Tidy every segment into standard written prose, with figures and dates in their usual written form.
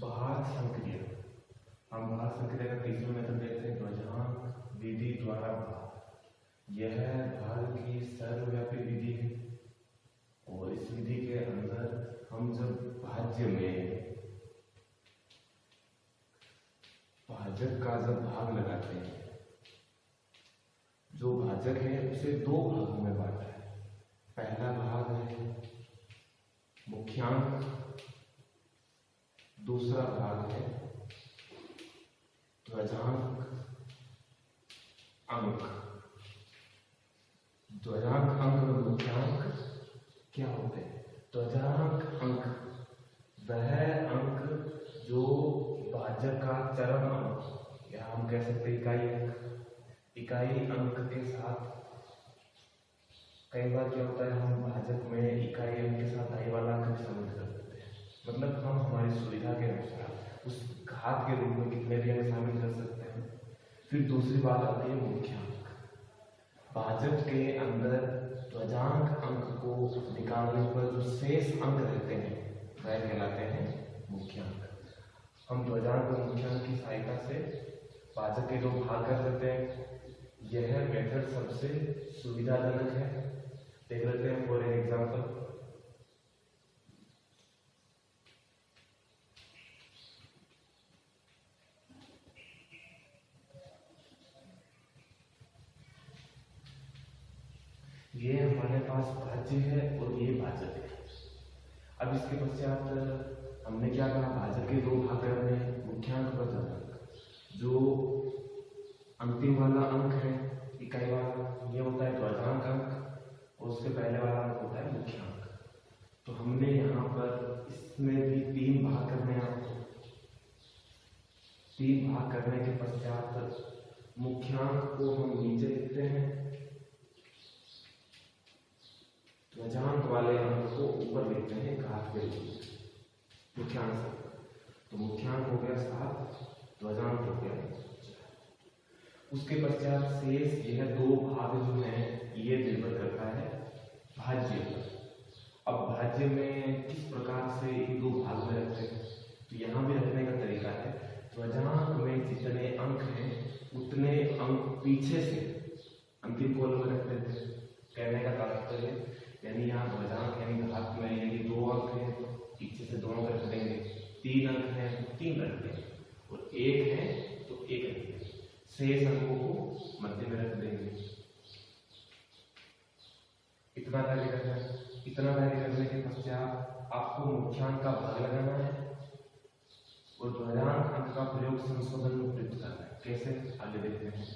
भार संक्रिया। हम भार संक्रिया का तीसरा मेथड देखते हैं, ध्वजांक विधि द्वारा भार। यह भार की सर्वव्यापी विधि है और इस विधि के अंदर हम जब भाज्य में भाजक का जब भाग लगाते हैं, जो भाजक है उसे दो भागों में बांटा है। पहला भाग है मुख्यांक, दूसरा भाग है ध्वजांक अंक। ध्वजांक अंक और मुख्यांक क्या होते हैं? ध्वजांक अंक वह अंक जो भाजक का चरम अंक या हम कह सकते हैं इकाई अंक, इकाई अंक के साथ। कई बार क्या होता है, हम भाजक में इकाई अंक के साथ दाई वाला अंक भी शामिल कर देते हैं। मतलब हम हमारी सुविधा के अनुसार उस घात के रूप में कितने भी अंक शामिल कर सकते हैं। फिर दूसरी बात आती है मुख्यांक। भाजक के अंदर ध्वजांक अंक को निकालने पर जो शेष अंक रहते हैं वह कहलाते हैं मुख्यांक। हम ध्वजांक और मुख्यांक की सहायता से भाजक के दो भाग कर देते हैं। यह मेथड सबसे सुविधाजनक है। देख लेते हैं फॉर एग्जाम्पल। ये हमारे पास भाज्य है और ये भाजक है। अब इसके पश्चात हमने क्या कहा, भाजक के दो भाग करने हैं, मुख्यांक और ध्वजांक। जो अंतिम वाला अंक है इकाई वाला, ये होता है ध्वजांक अंक और उसके पहले वाला अंक होता है मुख्यांक। तो हमने यहाँ पर इसमें भी तीन भाग करने हैं आपको। तीन भाग करने के पश्चात मुख्यांक को हम नीचे लिखते हैं, ध्वजांक वाले अंक को ऊपर लिखते हैं घात के रूप में मुख्यांक से। तो मुख्यांक हो गया 7, ध्वजांक हो गया 4। उसके पश्चात शेष यह दो भाग जो हैं ये निर्भर करता है भाज्य पर। अब भाज्य में किस प्रकार से इन दो भाग में रखते हैं, तो यहाँ भी रखने का तरीका है। ध्वजांक में जितने अंक हैं उतने अंक पीछे से अंतिम कॉलम में रख देते हैं। कहने का तात्पर्य यानी यहाँ ध्वजांक यानी घात में यानी 2 अंक हैं, पीछे से 2 अंक रख देंगे। 3 अंक हैं तो 3 रख देंगे और 1 है तो 1 रख देंगे। शेष अंकों को मध्य में रख देंगे। इतना कार्य करना है। इतना कार्य करने के पश्चात आपको मुख्यांक का भाग लगाना है और ध्वजांक अंक का प्रयोग संशोधन में प्रयुक्त करना है। कैसे, आगे देखते हैं।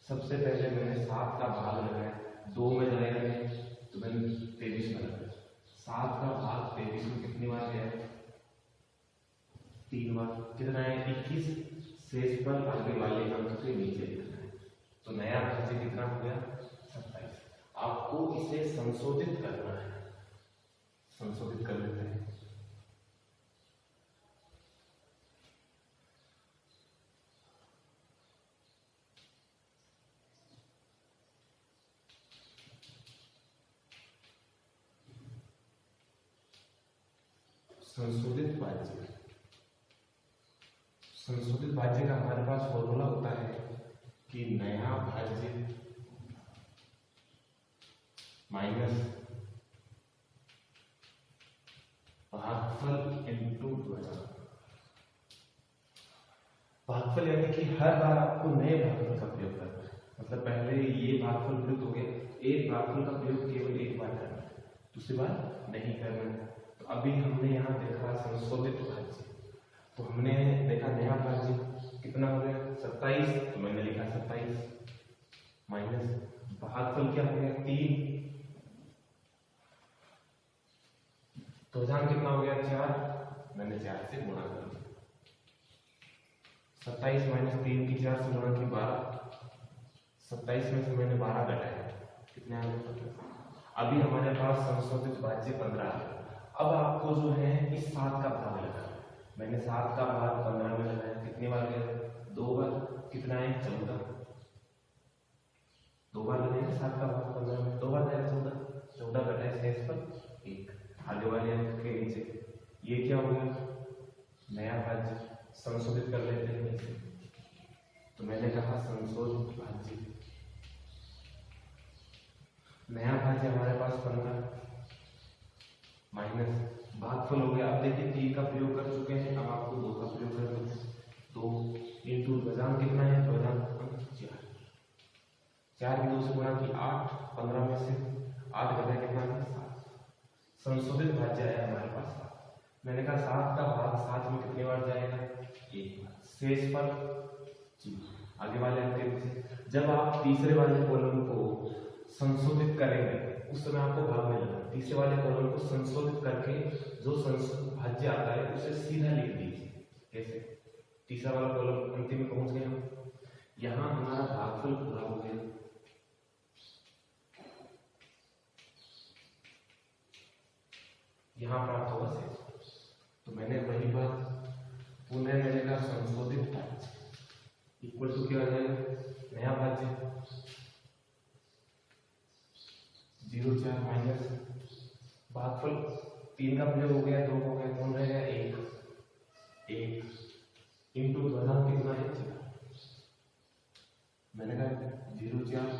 सबसे पहले मैंने 7 का भाग लगाया, 2 में लगाया मैंने तो मैंने 23 में लगाया। 7 का भाग 23 में कितनी बार गया? 3 बार। कितना है? 21। शेष पर आगे वाले अंक के नीचे लिखना है। तो नया भाज्य कितना हो गया? 27। आपको इसे संशोधित करना है। संशोधित कर लेते हैं। संशोधित भाज्य। संशोधित भाज्य का हमारे पास फॉर्मूला होता है कि नया भाज्य माइनस भागफल इंटू ध्वजांक। भागफल यानी कि हर बार आपको नए भागफल का प्रयोग करना है। मतलब पहले ये भागफल प्रयुक्त हो गया, एक भागफल का प्रयोग केवल एक बार करना है, दूसरी बार नहीं करना है। तो अभी हमने यहाँ देखा संशोधित भाज्य, तो हमने देखा नया भाज्य कितना हो गया? 27। तो मैंने लिखा 27 माइनस भागफल क्या हो गया? 3। ध्वजांक कितना हो गया? 4। मैंने 4 से गुणा कर दिया। 27 माइनस 3 की 4 से गुणा की 12। 27 में से मैंने 12 घटाया, कितने आ गए? अभी हमारे पास संशोधित भाज्य 15 है। अब आपको जो है इस 7 का भाग लगाना। मैंने 7 का भाग 15 में लगाया, कितनी बार गया? 2 बार। कितना है? 14। 2 बार लगाएंगे 7 का भाग 15 में, 2 बार जाएगा 14। 14 घटाए शेष पर 1। आगे वाले अंक के नीचे ये क्या हो गया? नया भाज्य संशोधित कर लेते हैं इसे। तो मैंने कहा संशोधित भाज्य, नया भाज्य हमारे पास 15 माइनस भागफल हो गया। अब देखिए 3 का प्रयोग कर चुके हैं, अब आपको 2 का प्रयोग कर देते हैं। 2 इंटू ध्वजांक कितना है, ध्वजांक 4 की 2 से गुणा की 8, 15 में से 8 घटा कितना है 7। संशोधित भाज्य आया हमारे पास 7। मैंने कहा 7 का भाग 7 में कितनी बार जाएगा, 1 बार। शेष पर आगे वाले अंक से जब आप तीसरे वाले कॉलम को संशोधित करेंगे उस समय आपको भाग मिलेगा। तीसरे वाले कॉलम को संशोधित करके जो संशोधित भाज्य आता है उसे सीधा लिख दीजिए। कैसे, तीसरा वाला कॉलम अंतिम में पहुंच गए हम, यहां हमारा भागफल पूरा हो गया। यहां प्राप्त होगा शेष। तो मैंने वही बात पुनः मैंने कहा संशोधित भाज्य इक्वल टू क्या आ जाएगा, नया भाज्य 0,4 माइनस भागफल 3 का प्रयोग हो गया, 2 हो गया, कौन रह गया 1 इंटू ध्वजांक कितना है 4। मैंने कहा 0,4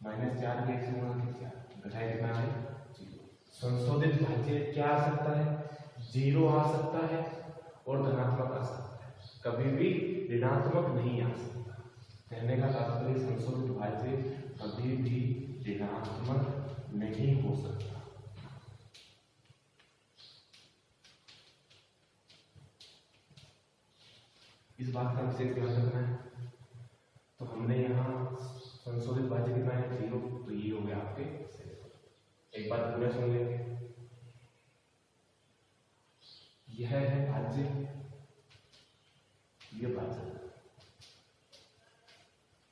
माइनस 4 के 1 से गुणा के 4 घटाया कितना है 0। संशोधित भाज्य क्या आ सकता है, 0 आ सकता है और धनात्मक आ सकता है, कभी भी ऋणात्मक नहीं आ सकता। कहने का तात्पर्य संशोधित भाज्य कभी भी ऋणात्मक नहीं हो सकता। इस बात का विशेष ध्यान रखना है। तो हमने यहाँ संशोधित भाज्य कितना है 0, तो ये हो गया आपके शेष। एक बात पूरा सुन लेंगे, यह है भाज्य, ये भाज्य,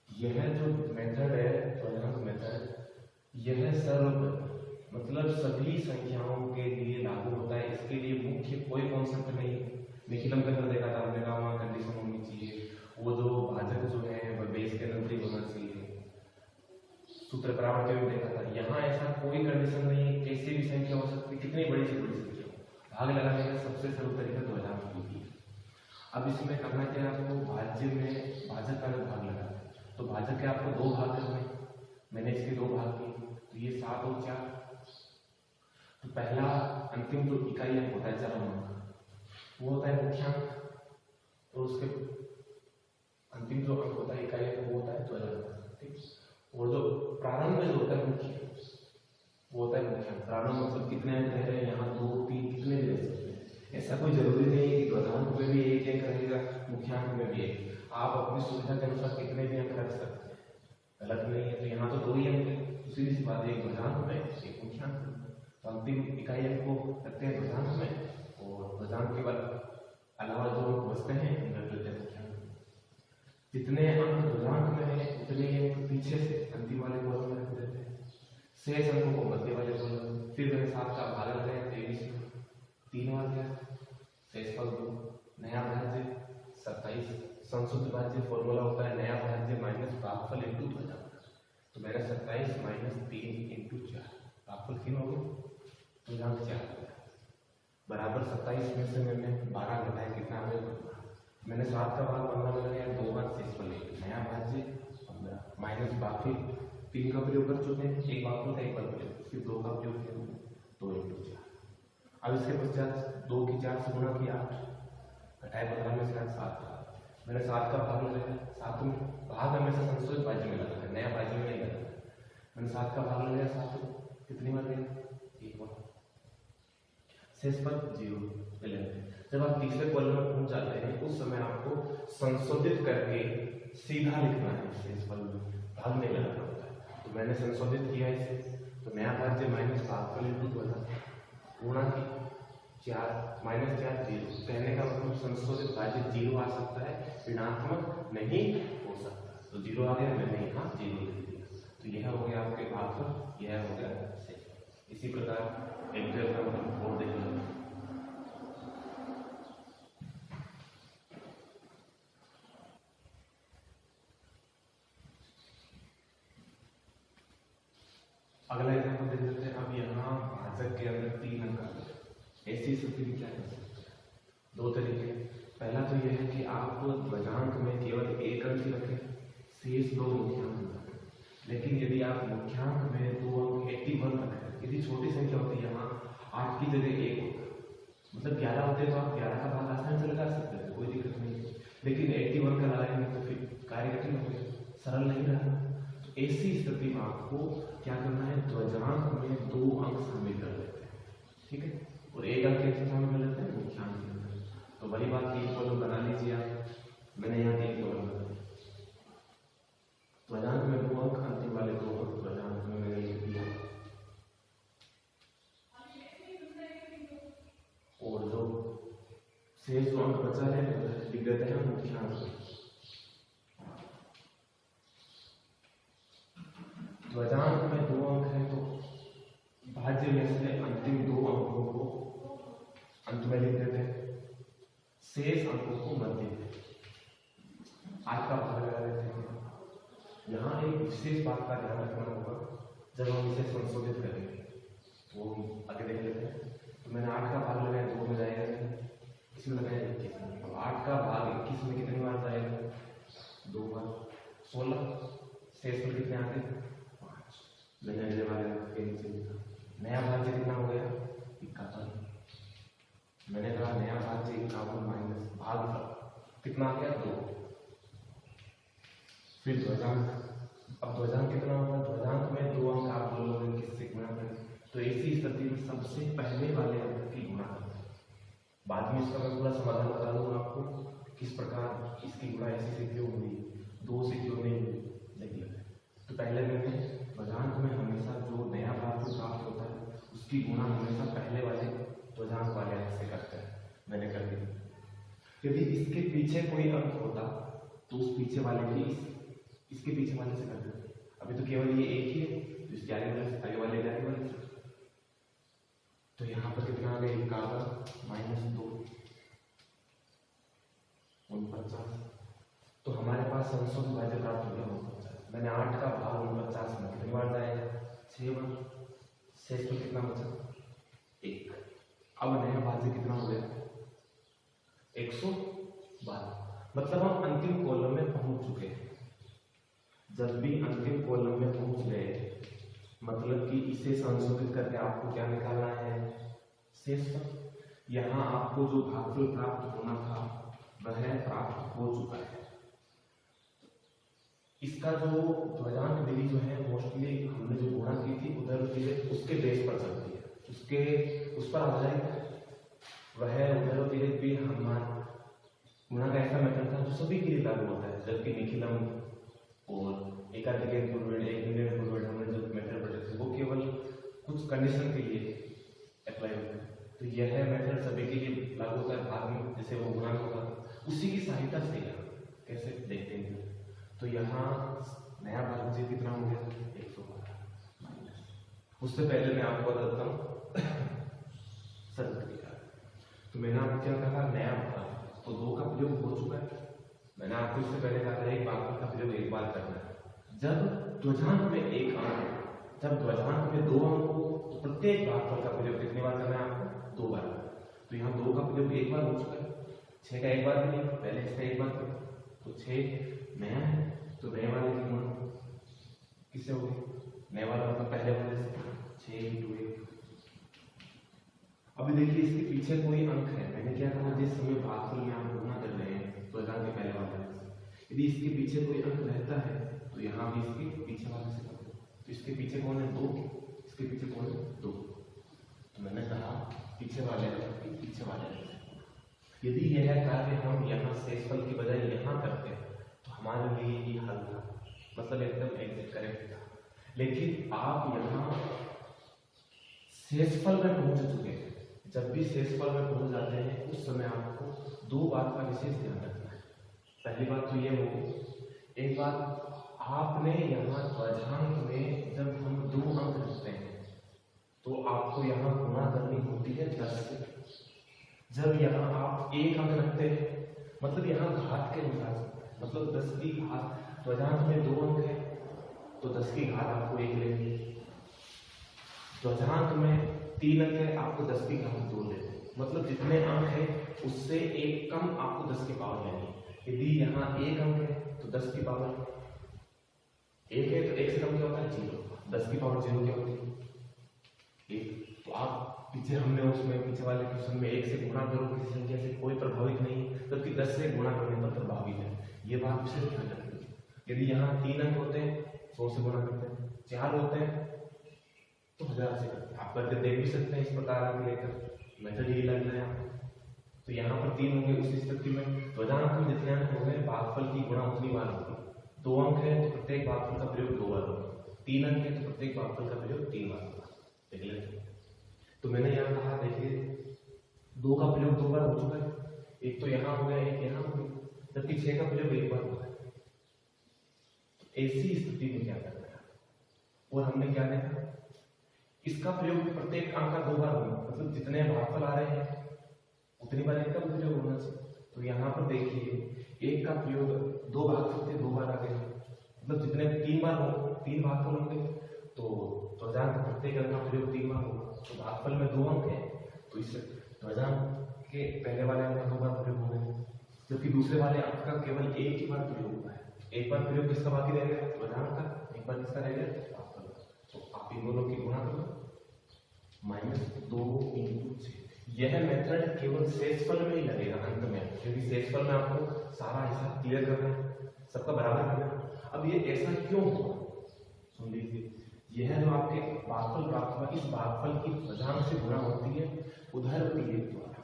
यह जो मेथड है ध्वजांक मेथड, यह सर्वप्रथम मतलब सभी संख्याओं के लिए लागू होता है। इसके लिए मुख्य कोई कॉन्सेप्ट नहीं। निखिलम का कर देखा था हमने कहा वहाँ कंडीशन होनी चाहिए, वो जो भाजक जो है वह बेस के नजदीक होना चाहिए। सूत्र परावर्तन में देखा था, यहाँ ऐसा कोई कंडीशन नहीं है, कैसी भी संख्या हो सकती, कितनी बड़ी से बड़ी संख्या हो। भाग लगाने का सबसे सरल तरीका ध्वजांक होती है। अब इसमें करना क्या है, आपको भाज्य में भाजक का भाग लगाना है। तो भाजक के आपको 2 भाग करने, मैंने इसके 2 भाग किए, तो ये 7 और 4। तो पहला अंतिम जो इकाई अंक होता है चरम अंक, वो होता है मुख्यांक, और उसके अंतिम जो अंक होता है इकाई अंक वो होता है ध्वजांक। ठीक, और जो प्रारंभ में जो होता है मुख्य, वो होता है मुख्यांक। प्रारंभ मतलब कितने अंक रह रहे हैं, यहाँ 2 3 कितने भी रह सकते हैं। ऐसा कोई जरूरी नहीं है कि ध्वजांक में भी एक एक रहेगा, मुख्यांक में भी एक। आप अपनी सुविधा के अनुसार कितने भी अंक रख सकते हैं, गलत नहीं है। तो यहाँ तो 2 ही अंक है, सीधी सी बात है, एक ध्वजांक में एक मुख्यांक में। तो अंतिम इकाई अंक को रखते हैं ध्वजांक में, और ध्वजांक के बाद अलावा जो अंक बचते हैं उन्हें रख लेते हैं मुख्यांक में। जितने अंक ध्वजांक में है उतने अंक पीछे से अंतिम वाले कॉलम में रख देते हैं, शेष अंकों को मध्य वाले कॉलम में। फिर मैंने 7 का भाग लगाया 23 में, 3 बार गया, शेष पद 2, नया भाज्य 27। संशुद्ध भाज्य फॉर्मूला होता है नया भाज्य माइनस भागफल इंटू ध्वजांक। तो मैंने 27 माइनस 3 इंटू 4, भागफल 3 हो गया, ध्वजांक 4 हो गया, बराबर 27 में से मैंने 12 घटाया, कितना आ गया, मैंने 7 का भाग 15 में लगाया, 2 बार शेष पर लेके नया भाज्य 15 माइनस भागफल 3 का प्रयोग कर चुके हैं, एक भागफल था एक बार प्रयोग, फिर 2 का प्रयोग किया 2 इंटू 4। अब इसके पश्चात 2 की 4 से गुणा की 8, घटाए 15 में से 7 मैंने 7 का भाग लगाया, 7 में भाग हमेशा संशोधित भाज्य में लगा है, नया भाज्य में नहीं लगा। मैंने 7 का भाग लगाया 7 में, कितनी बार गया 1 बार, शेष पद 0 11। जब आप तीसरे कॉलम में पहुंच जाते हैं उस समय आपको संशोधित करके सीधा लिखना है, शेष पद में भाग नहीं लगाना होता है। तो मैंने संशोधित किया इसे, तो नया भाज्य माइनस भागफल इंटू ध्वजांक गुणा की 4 माइनस 4 0। कहने का मतलब संशोधित भाज्य 0 आ सकता है, ऋणात्मक नहीं हो सकता। तो 0 आ गया, मैंने यहाँ 0 लिख दिया। तो यह हो गया आपके भागफल, यह हो गया शेष। इसी प्रकार एक डायग्राम और देख लो। अगला एग्जाम्पल देख लेते हैं। अब यहाँ भाजक के अंदर 3 अंक आते हैं, ऐसी स्थिति में क्या कर सकते हैं, दो तरीके। पहला तो यह है कि आप ध्वजांक में केवल एक अंक ही रखें, शेष दो मुख्यांक रखें। लेकिन यदि आप मुख्यांक में दो अंक 81 रखें, यदि छोटी संख्या होती है यहाँ 8 की जगह 1 होता, मतलब 11 होते तो आप 11 का भाग आसानी से लगा सकते थे, कोई दिक्कत नहीं। लेकिन 81 का लगाएंगे तो फिर कार्य कठिन हो गया, सरल नहीं रहा। तो ऐसी स्थिति में आपको क्या करना है, ध्वजांक में दो अंक शामिल कर लेते हैं, ठीक है, और एक अंक कैसे शामिल कर लेते हैं, मुख्यांक के अंदर। तो वही बात 3 कॉलम बना लीजिए आप, मैंने यहाँ 3 कॉलम बना दिया। ध्वजांक में दो अंक, अंतिम वाले दो अंक ध्वजांक में मैंने लिख दिया, और जो शेष जो अंक बचा है लिख देते हैं मुख्यांक। ध्वजांक में दो अंक है तो भाज्य में से अंतिम दो अंकों को अंत में लिख देते हैं, शेष अंकों को मध्य में। आज का भाग लगा देते हैं। यहाँ एक विशेष बात का ध्यान रखना होगा जब हम इसे संशोधित करेंगे, वो आगे देख लेते हैं। तो मैंने 8 का भाग लगाया, 2 में जाएगा, इसमें लगाया 21। अब 8 का भाग 21 में कितनी बार जाएगा, 2 बार, 16। शेष में कितने आते हैं, 5। मैंने अगले वाले के नीचे लिखा। नया भाज्य कितना हो गया, 51। मैंने कहा नया भाज्य 51 माइनस भागफल कितना आ गया, 2। फिर ध्वजांक, अब ध्वजांक कितना होगा, ध्वजांक में दो अंक आप बोलोगे किससे गुणा करें, तो ऐसी स्थिति में सबसे पहले वाले अंक की गुणा करते हैं। बाद में इसका मैं पूरा समाधान बता दूंगा आपको किस प्रकार इसकी गुणा ऐसी से क्यों हुई, 2 से क्यों नहीं हुई, देखिए। तो पहले मैंने ध्वजांक में हमेशा जो नया भाग प्राप्त होता है उसकी गुणा हमेशा पहले वाले ध्वजांक वाले अंक से करते हैं, मैंने कर दी। यदि इसके पीछे कोई अंक होता तो उस पीछे वाले की इसके पीछे वाले से कर देते। अभी तो केवल ये एक ही है, तो इसके आगे वाले से। तो यहाँ पर कितना आ गया, 51 माइनस 2, 49। तो हमारे पास संशोधित भाज्य प्राप्त हो गया 49। मैंने 8 का भाग 49 में कितनी बार जाएगा, 6 बार। शेष में कितना बचा, 1। अब नया भाज्य कितना हो गया, 112। मतलब हम अंतिम कॉलम में पहुंच चुके हैं। जब भी अंतिम कॉलम में पहुंच गए मतलब कि इसे संशोधित करके आपको क्या निकालना है, शेषफल। यहाँ आपको जो भागफल प्राप्त होना था वह प्राप्त हो चुका है। इसका जो ध्वजांक विधि जो है मोस्टली हमने जो गुणा की थी उधर उसके बेस पर चलती है, उस पर आधारित वह उधर भी हमारा गुणा का ऐसा मेथड था जो सभी के लिए लागू होता है। जबकि निखिलम और एकाधिक इनपुट एक मिलियन इनपुट हमने जो मेथड पढ़े थे वो केवल कुछ कंडीशन के लिए अप्लाई होता है। तो यह मेथड सभी के लिए लागू होता है। भाग में जैसे वो गुणांक होगा उसी की सहायता से यहाँ कैसे देखते हैं। तो यहाँ नया भाग जी कितना हो गया, 112। उससे पहले मैं आपको बता देता हूँ सरल तरीका। तो मैंने आपको क्या कहा, नया भाग तो 2 का प्रयोग हो चुका है। मैंने आपको इससे पहले कहा था एक भागफल का प्रयोग एक बार करना है। जब ध्वजांक में एक अंक, जब ध्वजांक में 2 अंक हो तो प्रत्येक भागफल का प्रयोग कितनी बार करना है आपको, 2 बार। तो यहाँ 2 का प्रयोग एक बार हो चुका है, 6 का एक बार भी नहीं, पहले इसका एक बार किया तो 6 नया है। तो नए वाले की गुणा किससे होगी, नए वाला मतलब पहले वाले से 6 × 1। अभी देखिए इसके पीछे कोई अंक है। मैंने क्या कहा, जिस समय भागफल में आप गुणा कर रहे हैं ध्वजांक के पहले वाले से, यदि इसके पीछे कोई अंक रहता है तो यहाँ भी इसके पीछे वाले से कर दो। तो इसके पीछे कौन है, 2, इसके पीछे कौन है, 2। तो मैंने कहा पीछे वाले पीछे वाले। यदि यह कार्य हम यहाँ शेषफल की बजाय यहाँ करते हैं तो हमारे लिए ये हल था, मतलब एकदम एग्जैक्ट करेक्ट था। लेकिन आप यहाँ शेषफल में पहुंच चुके हैं। जब भी शेषफल में पहुंच जाते हैं उस समय आपको 2 बात का विशेष ध्यान रखना है। पहली बात तो ये होगी, एक बात आपने यहाँ ध्वजांक में जब हम 2 अंक रखते हैं तो आपको यहाँ गुणा करनी होती है 10 से। जब यहाँ आप 1 अंक रखते हैं मतलब यहाँ घात के अनुसार, मतलब 10 की घात, ध्वजांक में 2 अंक है तो 10 की घात आपको 1 लेनी है। ध्वजांक में 3 अंक है, आपको 10 की घात 2 लेनी है। मतलब जितने अंक है उससे एक कम आपको 10 की पावर लेनी है। यदि यहाँ एक अंक है तो 10 की पावर एक है, तो एक से कम क्या होता है 0। 10 की पावर 0 क्या होती है 1। तो आप पीछे हमने उसमें पीछे वाले क्वेश्चन में 1 से गुणा करो किसी संख्या से कोई प्रभावित नहीं, जबकि 10 से गुणा करने पर प्रभावित है। ये बात विशेष ध्यान रखिए। यदि यहाँ 3 अंक होते हैं 100 से गुणा करते हैं, 4 होते हैं तो 1000 से करते हैं। आप करके देख भी सकते हैं इस प्रकार अंक लेकर, मेथड यही लग रहा है आपको। तो यहाँ पर 3 होंगे उस स्थिति में द्वजांक में जितने अंक होंगे भागफल की गुणा उतनी बार होगी। 2 अंक है तो प्रत्येक भागफल का प्रयोग 2 बार होगा, 3 अंक है तो प्रत्येक भागफल का प्रयोग 3 बार होगा। देख लेते। तो मैंने यहाँ कहा देखिए 2 का प्रयोग 2 बार हो चुका है, एक तो यहाँ हो गया एक यहाँ हो गया, जबकि 6 का प्रयोग 1 बार हुआ है। तो ऐसी स्थिति में क्या करना है, और हमने क्या देखा इसका प्रयोग प्रत्येक अंक का 2 बार होगा, मतलब जितने भागफल आ रहे हैं उतनी बार एक का प्रयोग होना चाहिए। तो यहाँ पर देखिए 1 का प्रयोग 2 भागफल थे 2 बार आ गए, मतलब जितने 3 बार हो 3 भागफल होंगे तो ध्वजांक प्रत्येक अंक का प्रयोग 3 बार होगा। तो भागफल में 2 अंक है तो इस ध्वजांक के पहले वाले अंक का 2 बार प्रयोग हो गया, जबकि दूसरे वाले अंक का केवल एक ही बार प्रयोग हुआ है। एक बार प्रयोग किसका बाकी रह गया ध्वजांक का, एक बार किसका रह गया भागफल। तो आप इन दोनों की गुणा करो -2 × 6। यह मेथड केवल शेषफल में ही लगेगा अंत में, क्योंकि शेषफल में आपको सारा हिसाब क्लियर करना है, सबका बराबर करना है। अब ये ऐसा क्यों हुआ सुन लीजिए। यह जो आपके भागफल प्राप्त हुआ इस भागफल की ध्वजांक से गुणा होती है उधरतिर्यक द्वारा।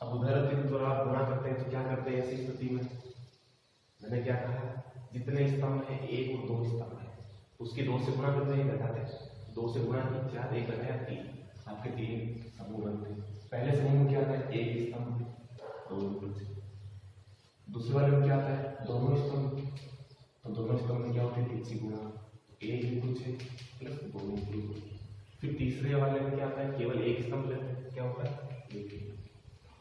अब उधरतिर्यक द्वारा आप गुणा करते हैं तो क्या करते हैं ऐसी स्थिति में, मैंने क्या कहा जितने स्तंभ है 1 और 2 स्तंभ है उसके 2 से गुणा करते हैं घटाते हैं, 2 से गुणा की 4 1 घटाया 3, आपके 3 समूह बनते हैं। पहले समूह में क्या आता है 1 स्तंभ 2 स्तंभ, दूसरे वाले में क्या आता है दोनों स्तंभ, तो दोनों स्तंभ में क्या होती है 3 गुणा 1 × 6 प्लस 2 × 2। फिर तीसरे वाले में क्या आता है केवल 1 स्तंभ लेते हैं, क्या होता है 1।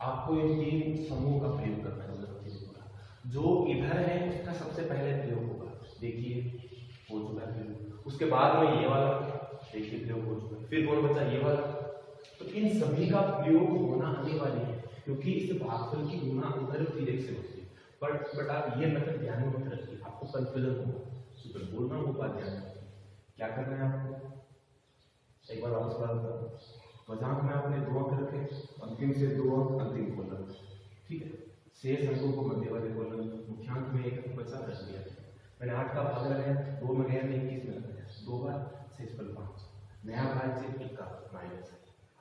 आपको ये 3 समूह का प्रयोग करना है। जो इधर है उसका सबसे पहले प्रयोग होगा, देखिए हो चुका है प्रयोग, उसके बाद में ये वाला देखिए प्रयोग हो चुका है, फिर कौन बचा ये वाला। तो इन सभी का प्रयोग होना अनिवार्य है क्योंकि इस भागफल की गुणा उधरतिर्यक से होती है। बट आप ये मेथड ध्यान में मत रखिए, आपको कंफ्यूजन होगा, सुपर बोलना वो बात ध्यान रखिए। क्या करना है आपको, एक बार वापस बात करो। ध्वजांक में आपने 2 अंक रखे, अंतिम से 2 अंक अंतिम कॉलम, ठीक है। शेष अंकों को मध्य वाले कॉलम, मुख्यांक में 1 अंक बचा रख दिया। मैंने 8 का भाग लगाया 2 में गया 21 में लगाया 2 बार, शेषफल 5, नया भाज्य 1 का माइनस।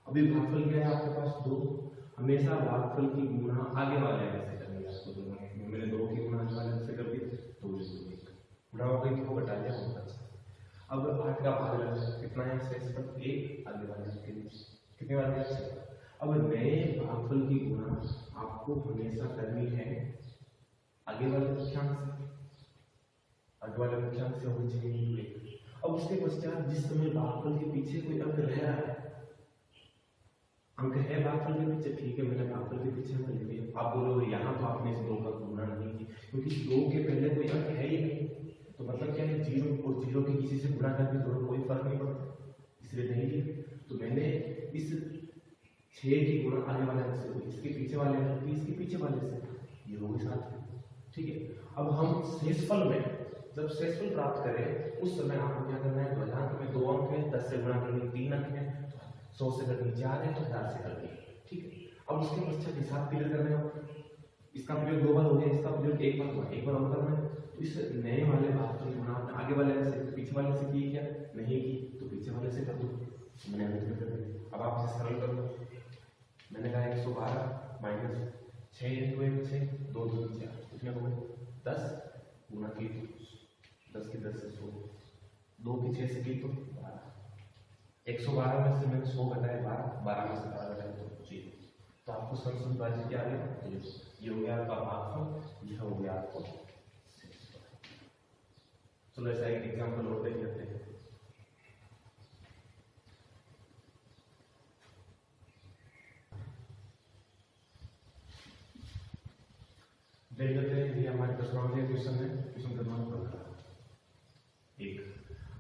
अभी भागफल क्या है आपके पास 2, हमेशा भागफल की गुणा आगे वाले अंक से करनी है आपको। दोनों मैंने 2 की गुणा आगे वाले अंक से कर दी, 2 से 1 गुणा हो गई, को घटा दिया बहुत अच्छा। अब 8 का भाग लगाया कितना है शेषफल 1, आगे वाले अंक के नीचे कितने वाले अंक। अब नए भागफल की गुणा आपको हमेशा करनी है आगे वाले मुख्यांक से, आगे वाले मुख्यांक से होनी चाहिए। अब उसके पश्चात जिस समय भागफल के पीछे कोई अंक रह रहा है, अंक है भागफल के पीछे, ठीक है मैंने भागफल के पीछे अंक लिख दिया। आप बोलोगे यहाँ तो आपने इस 2 का गुणा नहीं की क्योंकि 2 के पहले कोई अंक है ही नहीं, तो मतलब क्या है 0 और 0 के किसी से गुणा करके दोनों कोई फर्क नहीं पड़ता, इसलिए नहीं लिया। तो मैंने इस 6 की गुणा आने वाले अंक से, इसके पीछे वाले अंक की इसके पीछे वाले से, ये होगी 7, ठीक है। अब हम शेषफल में जब शेषफल प्राप्त करें उस समय आपको क्या करना है, ध्वजांक में 2 अंक है 10 से गुणा करनी 3 अंक है, 100 से करनी 4 है तो 1000 से करनी, ठीक है। अब उसके पश्चात हिसाब क्लियर करना है, इसका प्रयोग 2 बार हो गया, इसका प्रयोग 1 बार हुआ, 1 बार और करना है। तो इस नए वाले भागफल की गुणा आगे वाले से पीछे वाले से की क्या नहीं की, तो पीछे वाले से कर दो, मैंने कर दिया। अब आप इसे सरल कर दो, मैंने कहा 112 माइनस 6 × 1 6 2 2 4 कितने हो गए 10 गुणा की 10 की 10 से 100, 2 की 6 से की तो 12, 112 में से मैंने 100 घटाया 12, 12 में से 12 घटाया तो 0। तो आपको सरल बाजी क्या आ गया, ये हो गया आपका भागफल, यह हो गया आपको। चलो ऐसा एक एग्जाम्पल और देख लेते हैं। देख लेते हैं, ये हमारे 10वां क्वेश्चन है, क्वेश्चन क्रमांक 1।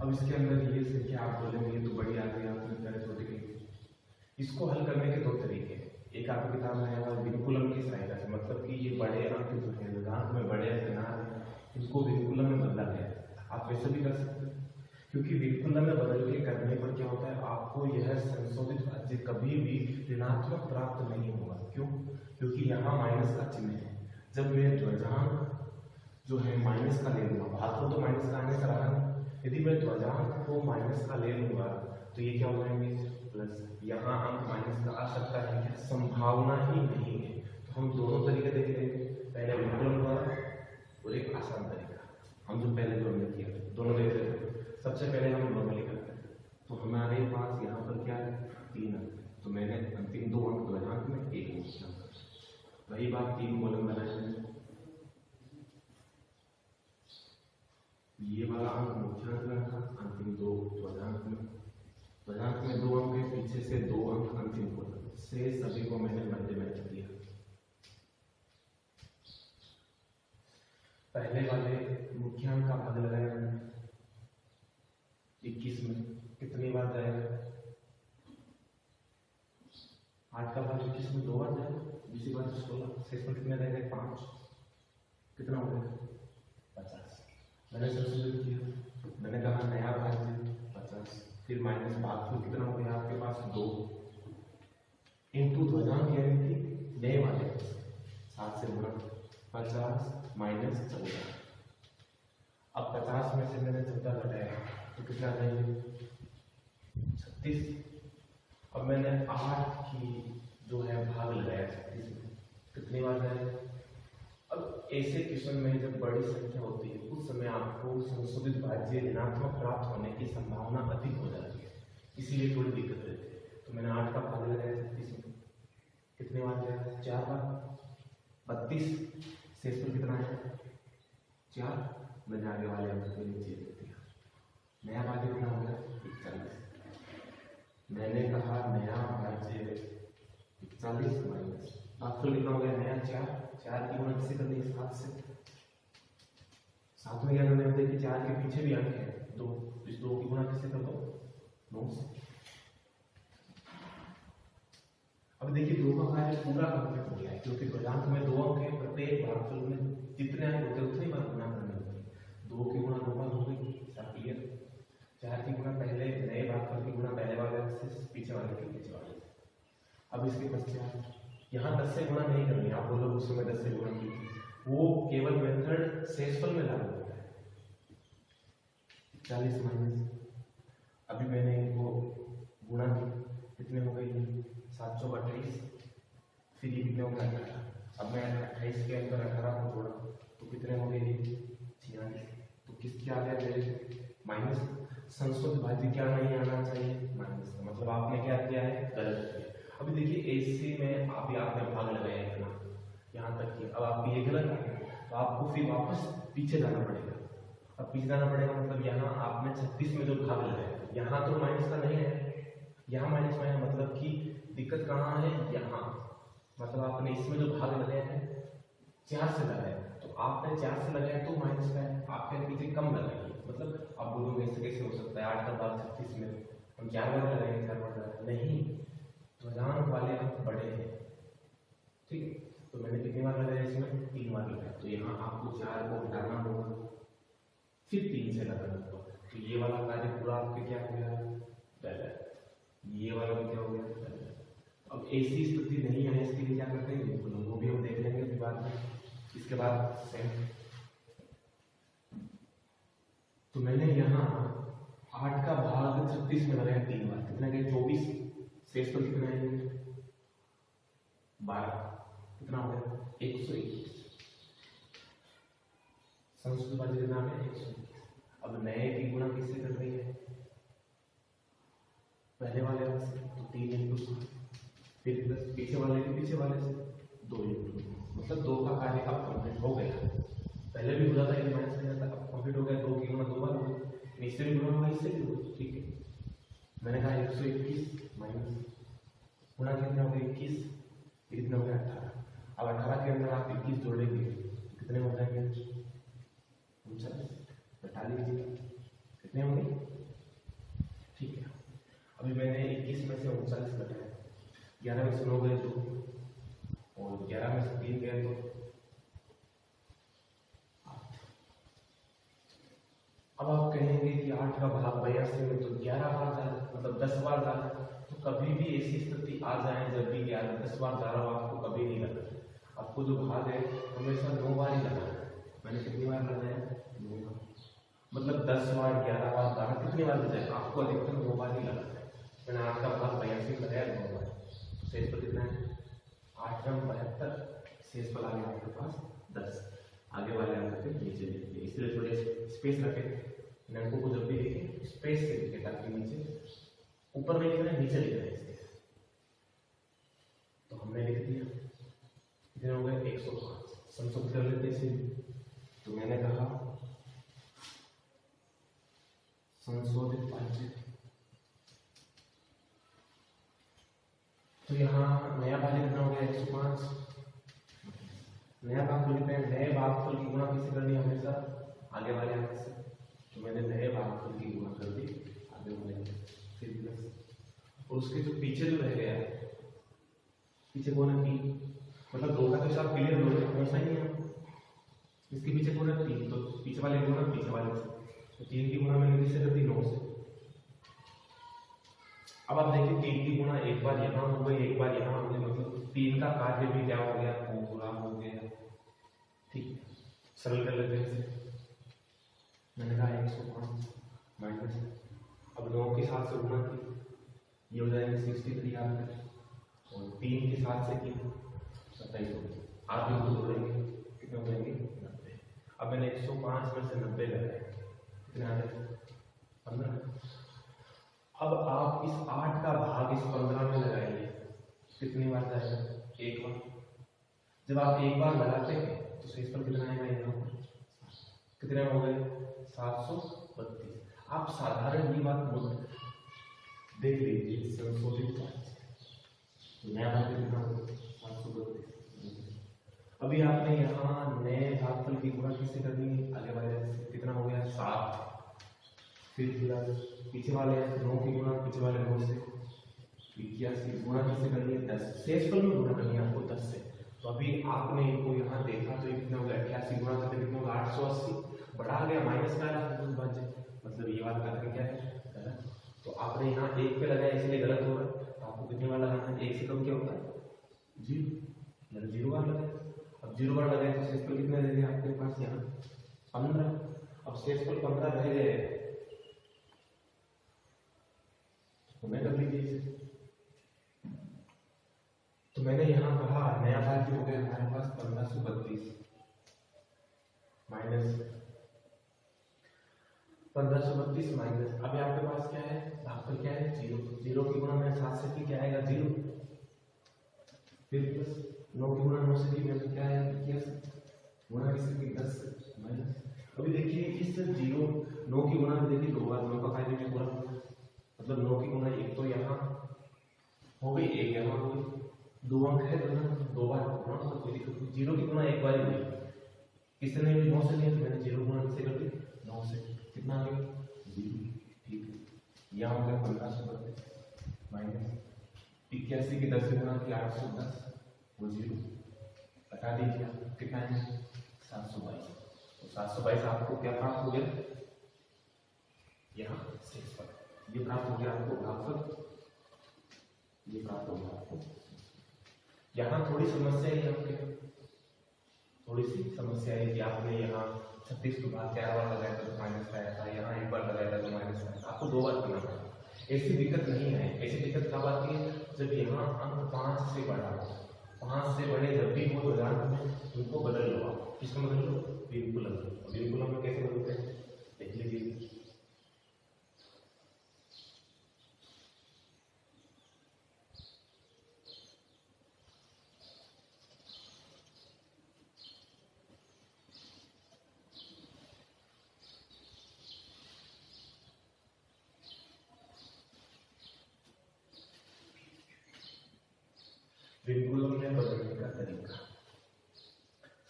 अब इसके अंदर ये संख्या आप बोलेंगे ये तो बड़ी आ गई, आपने करे छोटी गई, इसको हल करने के दो तरीके हैं। एक आपकी किताब में आया हुआ विनकुलम की सहायता से, मतलब कि ये बड़े अंक जो है लघुगणक में बड़े अंक ना है, इनको विनकुलम में बदला गया। आप वैसे भी कर सकते हैं, क्योंकि विनकुलम में बदल के करने पर क्या होता है, आपको यह संशोधित भाज्य कभी भी ऋणात्मक प्राप्त नहीं होगा। क्यों? क्योंकि यहाँ माइनस का चिन्ह है। जब मैं ध्वजांक जो है माइनस का ले लूंगा, भागफल तो माइनस का आने से रहा है, यदि मैं ध्वजांक को माइनस का ले लूंगा तो ये क्या हो जाएंगे प्लस। यहाँ अंक माइनस का आ सकता है क्या? संभावना ही नहीं है। तो हम दोनों तरीके देख लेंगे, पहले विनकुलम द्वारा और एक आसान तरीका हम जो पहले जो हमने किया दोनों देख लेते हैं। सबसे पहले हम नॉर्मली करते हैं, तो हमारे पास यहाँ पर क्या है 3 अंक, तो मैंने अंतिम 2 अंक ध्वजांक में 1 अंक, वही बात 3 कॉलम बनाए। ये वाला अंक मुख्यांक में रखा, अंतिम 2 ध्वजांक में, ध्वजांक में 2 अंक है, पीछे से 2 अंक अंतिम कॉलम से, सभी को मैंने मध्य में रख दिया। पहले वाले मुख्यांक का भाग लगाया मैंने 21 में, कितनी बार जाएगा? 8 का भाग 21 में 2 बार जाएगा, दूसरी बार 16, शेष पर कितने जाएगा? 5, कितना हो जाएगा? 50। मैंने संशोधित किया, मैंने कहा नया भाज्य 50, फिर माइनस भागफल कितना हो गया आपके पास 2 इंटू ध्वजांक यानी कि नए वाले 7 से गुणा 50 माइनस 14। अब 50 में से मैंने 14 घटाया तो कितना जाएंगे? 36। अब मैंने 8 की जो है भाग लगाया 36 में, कितनी बार जाएगा? अब ऐसे क्वेश्चन में जब बड़ी संख्या होती है उस समय आपको संशोधित भाज्य ऋणात्मक प्राप्त होने की संभावना अधिक हो जाती है, इसीलिए थोड़ी दिक्कत रहती है। तो मैंने 8 का भाग लगाया 36 में, कितने बार जाएगा? 4 बार, 32, शेष पर कितना है? 4। मैंने आगे वाले अंक को नीचे लिख दिया, नया भाज्य कितना हो गया? 41। मैंने कहा नया भाज्य 41 माइनस भागफल कितना हो गया? नया 4 की गुणा किससे कर दी? 7 से। 7 में क्या करना है कि 4 के पीछे भी अंक है 2, इस 2 की गुणा किससे कर दो? 9 से। अब देखिए 2 का कार्य पूरा कंप्लीट हो गया है, क्योंकि ध्वजांक में 2 अंक है, प्रत्येक भागफल में जितने अंक होते हैं उतनी बार गुणा करनी होती है। 2 की गुणा 2 बार हो गई, सब क्लियर। 4 की गुणा पहले नए भागफल की गुणा पहले वाले से, पीछे वाले के पीछे वाले से। अब इसके पश्चात यहाँ 10 से गुणा नहीं करनी, आप बोलो उस समय 10 से गुणा की, वो केवल मेथड शेषफल में लागू होता है। 40 माइनस, अभी मैंने इनको गुणा की, कितने हो गए? 728, फिर ये कितने हो गए? 18। अब मैं 28 के अंदर 18 को जोड़ा तो कितने हो गए? 46। तो किसके आ गया मेरे? माइनस। संशोधित भाज्य क्या नहीं आना चाहिए? माइनस का, मतलब आपने क्या किया है? गलत किया। अभी देखिए ऐसे में आपने भाग लगाया इतना यहाँ तक किया, अब आपकी ये गलत है तो आपको फिर वापस पीछे जाना पड़ेगा। अब पीछे जाना पड़ेगा मतलब यहाँ आपने 36 में जो भाग लगाया, यहाँ तो माइनस का नहीं है, यहाँ माइनस में है, मतलब कि दिक्कत कहाँ है? यहाँ, मतलब आपने इसमें जो भाग लगाया है 4 से लगाया, तो आपने 4 से लगाया तो माइनस का है, आपके पीछे कम लगाइए। मतलब आप बोलोगे ऐसे कैसे हो सकता है? 8 का भाग 36 में हम 4 बार लगाएंगे, 4 बार लगाएंगे नहीं, ध्वजांक वाले अंक बड़े हैं, ठीक है। तो मैंने कितनी बार लगाया? इसमें 3 बार लगाया, तो यहाँ आपको 4 को हटाना होगा, फिर 3 से लगाना होगा। तो ये वाला कार्य पूरा आपके क्या हो गया? गलत। ये वाला भी क्या हो गया? गलत। अब ऐसी स्थिति नहीं है, इसके लिए क्या करते हैं? वो भी हम देख लेंगे अभी बाद में। इसके बाद सेम, तो मैंने यहाँ 8 का भाग 36 में लगाया 3 बार, कितना गया? 24। शेष पर कितना है? 12, कितना हो गया? 121। संशोधित भाज्य कितना है? 121। अब नए की गुणा किससे कर रही है? पहले वाले अंक से, तो 3 इंटू 7, फिर प्लस पीछे वाले के पीछे वाले से 2 इंटू, मतलब 2 का कार्य अब कंप्लीट हो गया। पहले भी हुआ था, माइनस में जाता, अब कंप्लीट हो गया। 2 की गुणा 2 बार हो गई, इससे भी गुणा होगा, इससे भी होगा, ठीक है। मैंने कहा 121 माइनस गुणा कितने हो गए? 21, कितने हो गए? 18। अब 18 के अंदर आप 21 जोड़ेंगे कितने हो जाएंगे? 39। घटा लीजिए कितने होंगे? ठीक है। अभी मैंने 21 में से 39 घटाया 11 में से 9 गए 2 और 11 में से 3 गए 2 8। अब आप कहेंगे कि 8 का भाग 82 में तो 11 बार जा रहा है, मतलब 10 बार जा रहा है। तो कभी भी ऐसी स्थिति आ जाए जब भी 10 बार जा रहा हो, आपको कभी नहीं लगना, आपको जो भाग है हमेशा 9 बार ही लगाना है। मैंने कितनी बार लगाया? 9 बार। मतलब 10 बार 11 बार 12 कितनी बार बजाए? आपको अधिकतम 2 बार ही लगाना है। मैंने 8 का भाग 82 लगाया 2 बार, शेष पर कितना है? 8 में 72, शेष पर आ गया आपके पास 10। आगे वाले अंक पे नीचे लिखिए, इसलिए थोड़े स्पेस रखें अंकों को, जब भी लिखें स्पेस से लिखें ताकि नीचे ऊपर नहीं लिखना है, नीचे लिखना है इसके। तो हमने लिख दिया, कितने हो गए? 105। संशोधित कर लेते इसे। तो मैंने कहा संशोधित भाज्य, तो यहाँ नया भाज्य कितना हो गया? 105। नया भाग लिखते हैं, नए भागफल की गुणा किससे करनी है? हमेशा आगे वाले अंक से। तो मैंने नए भागफल की गुणा कर दी आगे वाले फिर प्लस, और उसके जो पीछे जो रह गया है, पीछे कौन है? 3। मतलब 2 का तो हिसाब क्लियर हो गया, कौन सा ही है, इसके पीछे कौन है? 3। तो पीछे वाले गुणा पीछे वाले से, तो 3 की गुणा मैंने किससे कर दी? 9 से। अब आप देखिए 3 की गुणा एक बार यहाँ हो गई, एक बार यहाँ हो गई, मतलब 3 का कार्य भी क्या हो गया? पूरा हो गया। ठीक, सरल कर लेते हैं इसे। मैंने कहा 105 माइनस, अब 9 के साथ से गुणा की, ये हो जाएंगे 63 आकर, और 3 के साथ से की 27 हो गई। आप इनको जोड़ेंगे कितने हो जाएंगे? 90। अब मैंने 105 में से 90 लगाए, कितने आ गए? 15। अब आप इस 8 का भाग इस 15 में लगाइए, कितनी बार जाएगा? 1 बार। जब आप 1 बार लगाते हैं तो शेष पर कितना आएगा? यहाँ पर कितने हो गए? 732। आप साधारण ये बात बोल देख लीजिए, संशोधित नया भाग कितना हो? 732। अभी आपने यहाँ नए भागफल की गुणा किससे करनी है? आगे वाले से। कितना हो गया? 7। फिर पीछे वाले 9 की गुणा पीछे वाले 9 से, 81 गुणा किससे करनी है? 10। शेषफल में गुणा करनी है आपको 10 से। तो अभी आपने इनको यहाँ देखा तो ये कितना हो गया? 88 गुणा करके कितना होगा? 880। बढ़ा गया, माइनस का भाज्य, मतलब ये वाला करके क्या है? गलत। तो आपने यहाँ 1 पे लगाया इसलिए गलत होगा। तो आपको कितने बार लगाना है? 1 से कम क्या होता है? 0, मतलब 0 बार लगाए। अब 0 बार लगाए तो शेषफल कितने रह गए आपके पास? यहाँ 15। अब शेषफल 15 रह गए, मैं कर लीजिए इसे। तो मैंने यहाँ कहा नया भाग हो गया हमारे पास 1532 माइनस 1532 माइनस, अभी आपके पास क्या है? भागफल क्या है? 0। 0 की गुणा मैंने 7 से की, क्या आएगा? 0। फिर प्लस 9 की गुणा 9 से की, मैंने क्या है? 21 गुणा किससे की? 10 से माइनस। अभी देखिए इस 0 9 की गुणा में देखिए 2 बार 9 का फायदे में पूरा, मतलब 9 की गुणा एक तो यहाँ हो गई, एक यहाँ हो गई, 2 अंक है तो ना 2 बार गुणा, तो कोई दिक्कत नहीं। 0 की गुणा एक बार ही हुई, किसने 9 से लिया? तो मैंने 0 गुणा किससे कर दी? 9 से। कितना आ गया? 0। ठीक है, यहाँ हो गया 1532 माइनस 81 की 10 से गुणा की 810, वो 0 हटा दीजिए, कितना है? 722। तो 722 आपको क्या प्राप्त हो गया? यहाँ 6 पर ये प्राप्त हो गया आपको भागफल, ये प्राप्त हो गया आपको। यहाँ थोड़ी समस्या है, आपके थोड़ी सी समस्या है कि आपने यहाँ 36 को भाग 4 बार लगाया तो माइनस आया था, यहाँ 1 बार लगाया था तो माइनस आया था, आपको 2 बार करना पड़ा। ऐसी दिक्कत नहीं है। ऐसी दिक्कत कब आती है? जब यहाँ अंक 5 से बढ़ा हो, 5 से बड़े जब भी वो दौरान में उनको बदल लो आप। किसको बदल लो? विकुलम। विकुलम में कैसे बदलते हैं देख लीजिए। विकुलम में बदलने का तरीका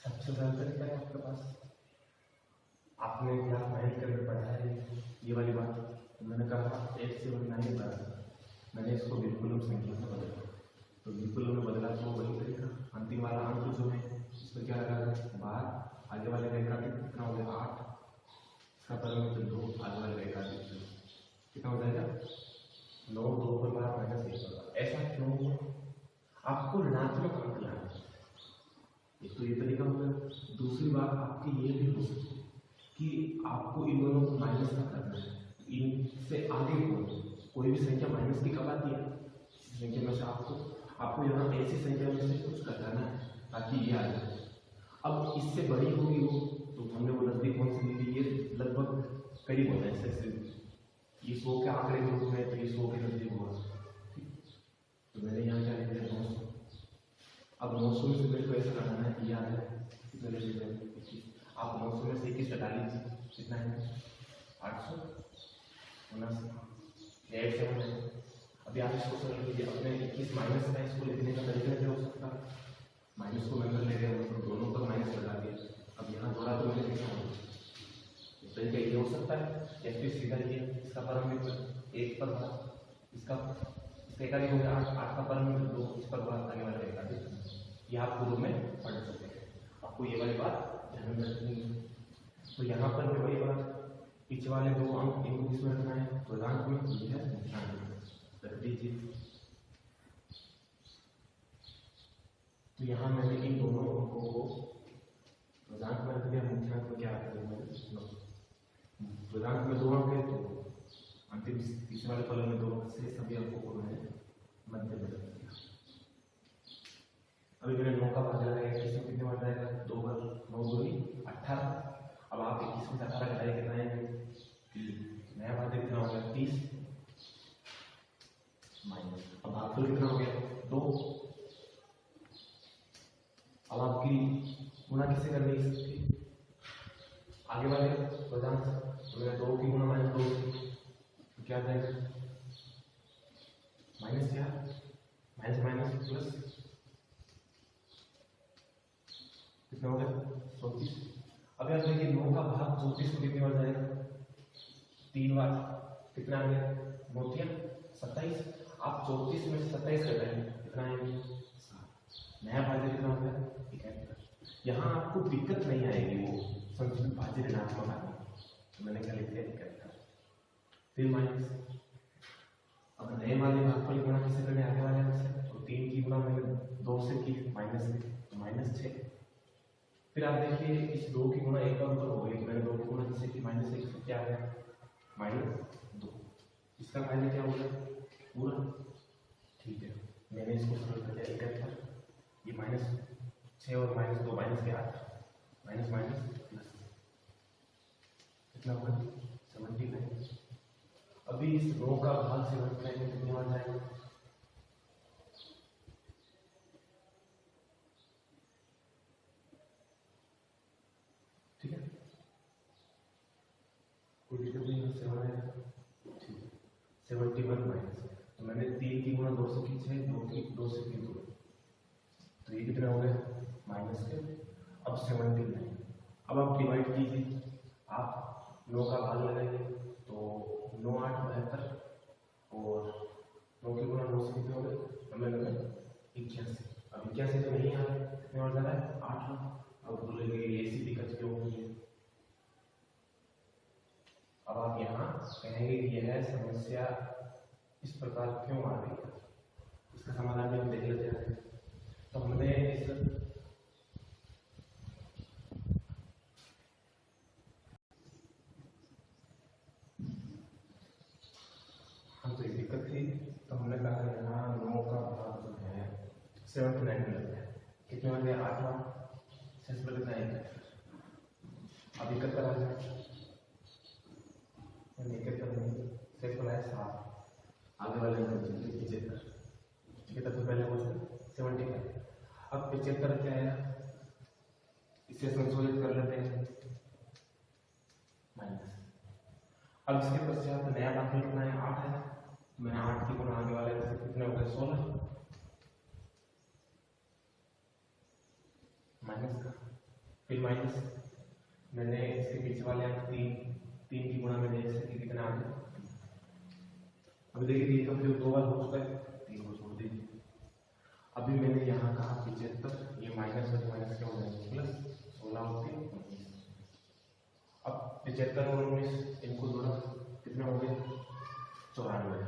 सबसे सरल तरीका है आपके पास। आपने क्लास 9 के अंदर पढ़ा है ये वाली बात। तो मैंने कहा 1 से 9 बार मैंने इसको विकुलम संख्या से बदला, इसका परम 2 आगे वाले रेखा कितना हो जाएगा 9 2 पर बार माइनस 1 पर बार। ऐसा क्यों हुआ? आपको ऋणात्मक अंक लाना है। एक तो ये तरीका होगा। दूसरी बात आपकी ये भी हो सकती है कि आपको इन दोनों को माइनस का करना है, इनसे आगे कोई भी संख्या माइनस की कब आती है? इस संख्या में से आपको यहाँ ऐसी संख्या में से कुछ करना है ताकि ये आ जाए। अब इससे बड़ी होगी वो, तो हमने वो नजदीक कौन सी ली थी? ये लगभग करीब होता है इससे। ये 100 के आंकड़े के रूप में, तो ये 100 के नजदीक होगा। तो मैंने यहाँ क्या लिख दिया 900। अब 900 में से मेरे को ऐसा करना है कि याद है कितना ले लीजिए, आप 900 में से 21 हटा लीजिए, कितना है 879 8 7 है। अभी आप इसको समझ लीजिए, अपने 21 माइनस का इसको लिखने का तरीका क्या हो सकता है? माइनस को नंबर ले गए, तो दोनों पर माइनस लगा दिया। अब यहाँ जोड़ा तो मैंने लिखा होगा, तरीका ये हो सकता है। या फिर सीधा ये इसका परम 1 पर बार, इसका रेखा हो गया 8 का परम 2, इस पर बात आने वाला रेखा ये आप पूर्व में पढ़ सकते हैं। आपको ये वाली बात ध्यान में रखनी है। तो यहाँ पर भी वही बात, पीछे वाले 2 अंक इनको किसमें रखना है? पूर्णांक में, रख दीजिए। तो यहाँ मैंने इन दोनों अंकों को पूर्णांक में रख दिया, मुख्यांक में क्या रख दिया? पूर्णांक में 2 अंक है, तो अंतिम तीसरे वाले कॉलम में 2 अंक से सभी अंकों को मैंने मध्य में रख दिया। अभी मैंने 9 का भाग लगाया, 21 में कितने बार जाएगा? 2 बार, 9 दूनी 18। अब आप 21 में 18 घटाइए, कितना है? नया भाग कितना हो गया? 30 माइनस। अब भागफल कितना हो गया? 2। अब आपकी गुणा किससे करनी है? इसकी आगे वाले पूर्णांक से। तो मैं 2 की गुणा माइनस 2, तो क्या जाएगा? माइनस क्या? माइनस माइनस प्लस कितना हो गया? 34। अब याद देखिए 9 का भाग 34 को कितनी बार जाएगा? 3 बार। कितना आ गया? 9 3 27। आप 34 में 27 घटाएंगे, कितना आएंगे? 7। नया भाज्य कितना हो गया? 71। यहाँ आपको दिक्कत नहीं आएगी वो संतुलित भाज्य ऋणात्मक आने। तो मैंने क्या लिख दिया? 71। फिर माइनस। अब नए वाले भागफल गुणा किससे करने? आगे वाले अंक से। तो 3 की गुणा मैंने 2 से की, माइनस में, तो माइनस 6। फिर आप देखिए इस 2 की गुणा 1 बार ऊपर हो गई, मैंने 2 की गुणा किससे की? माइनस 1 से। क्या आ गया? -2। इसका फायदा क्या हो गया? पूरा। ठीक है, मैंने इसको सरल कर दिया 71। ये -6 और -2 माइनस के 8, माइनस माइनस प्लस कितना होगा? 79। अभी इस 9 का भाग 79 में कितने बार जाएगा? ठीक है, कोई दिक्कत नहीं है। 7 आएगा, ठीक है। 71 माइनस, तो मैंने 3 की गुणा 2 से की 6, 2 की 2 से की 2, तो ये कितना हो गया? माइनस के। अब 79। अब आप डिवाइड कीजिए, आप 9 का भाग लगाइए, तो 9 8 72 और 9 की गुणा 2 से कितने हो गए? हमें लगा 81। अब 81 तो नहीं आ रहा है, कितने और ज़्यादा है? 8। अब बोलेंगे ऐसी दिक्कत क्यों हो रही है? अब आप यहाँ कहेंगे कि यह समस्या इस प्रकार क्यों आ रही है, इसका समाधान भी हम देख लेते हैं। तो हमने इस तो एक दिक्कत थी, तो हमने कहा यहाँ 9 का भाग जो है 79 लग गया। कितने बन गया? 8 बार। शेष बन कितना है? अब 71 आ गया, 71 शेष बना है 7। आगे वाले नंबर 75। 75 से पहले वो 75। अब 75 क्या है? इसे संशोधित कर लेते हैं, माइनस। अब इसके पश्चात नया भागफल कितना है? 8 है। मैंने 8 की गुणा आगे वाले से कितने हो गए? 16 माइनस का। फिर माइनस, मैंने इसके पीछे वाले अंक 3 की गुणा मैंने इससे कितना आ गया? अभी देखिए 3 का प्रयोग 2 बार हो चुका है, 3 को छोड़ दीजिए। अभी मैंने यहाँ कहा 75, ये माइनस और माइनस क्या हो जाएगा? प्लस 16 और 3 19। अब 75 और 19 इनको जोड़ा कितना हो गया 94।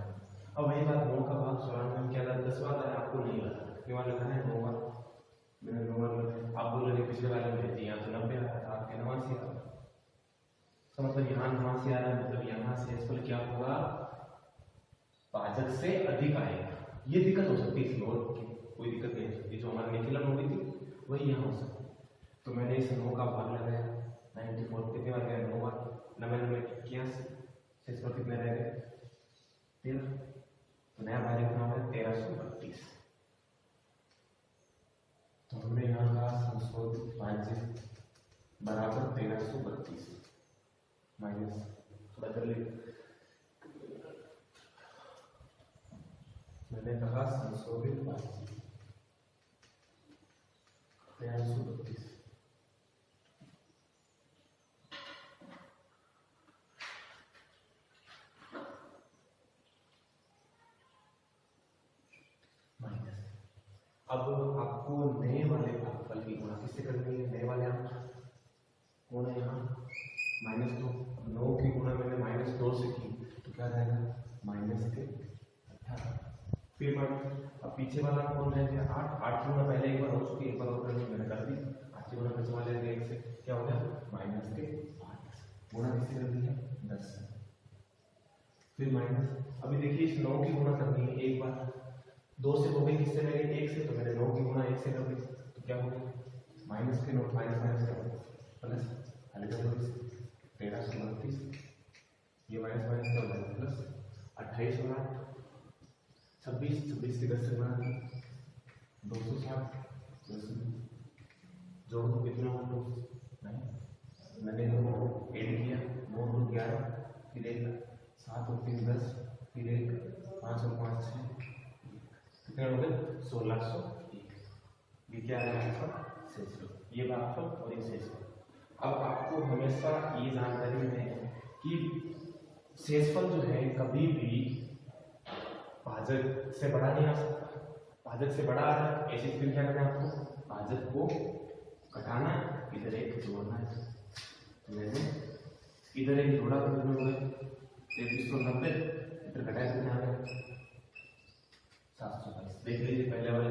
अब वही बात 9 का भाग 94 में क्या था 10 वाला है, आपको नहीं लगा कितने वाला था 9 का, मैंने 9 वाला आप बोल रहे पिछले वाले में भेज यहाँ तो 90 आ रहा था आपके 89 आ रहा, तो मतलब यहाँ 89 आ रहा है, मतलब यहाँ से इस पर क्या होगा भाजक से अधिक आएगा। ये दिक्कत हो सकती है, और कोई दिक्कत नहीं हो सकती, जो हमारे निखिलन हो गई थी वही यहाँ हो सकती है। तो मैंने इस 9 का भाग लगाया 94 कितने बार गया 9 बार, 99 81 शेष पर कितने रह गए 13, तो नया भाजक कितना हो गया 1332। तो हमने यहाँ का संशोधित भाज्य बराबर 1332 माइनस बदल, मैंने कहा संशोधित भाज्य 1332। अब आपको नए वाले भागफल की गुणा किससे करनी है, नए वाले आप कौन है यहाँ -2, 9 की गुणा मैंने -2 से की तो क्या रहेगा -18। फिर अब पीछे वाला कौन रह गया 8, 8 की गुणा पहले एक बार हो चुकी है, एक बार और करनी मैंने कर दी, 8 की गुणा बचने वाले एक से क्या हो गया -8 गुणा किससे कर दी है 10। फिर माइनस, अभी देखिए इस 9 की गुणा करनी है एक बार, 2 से हो गई, किससे रह गई 1 से, तो मैंने 9 की गुणा 1 से कर दी तो क्या हो गया माइनस के नोट माइनस माइनस क्या होगा प्लस, हल्के 1332, ये माइनस माइनस क्या हो जाएगा प्लस 28 और 8 26, 26 के 10 से गुणा 260 जोड़ तो कितना हो 2 नहीं, मैंने ऐड किया 9 2 11, फिर एक 7 और 3 10, फिर एक 5 और 5 6 कितने हो गए 1601। ये क्या है आपका शेषफल, ये भागफल और ये शेषफल। अब आपको हमेशा ये जानकारी है कि शेषफल जो है कभी भी भाजक से बड़ा नहीं आ सकता, भाजक से बड़ा आ रहा है ऐसी स्थिति क्या करना है आपको भाजक को घटाना है, इधर एक जोड़ना है, तो मैंने इधर एक जोड़ा तो कितने हो गए 2390, इधर घटाया कितना आ गया 722। देख लीजिए पहले वाले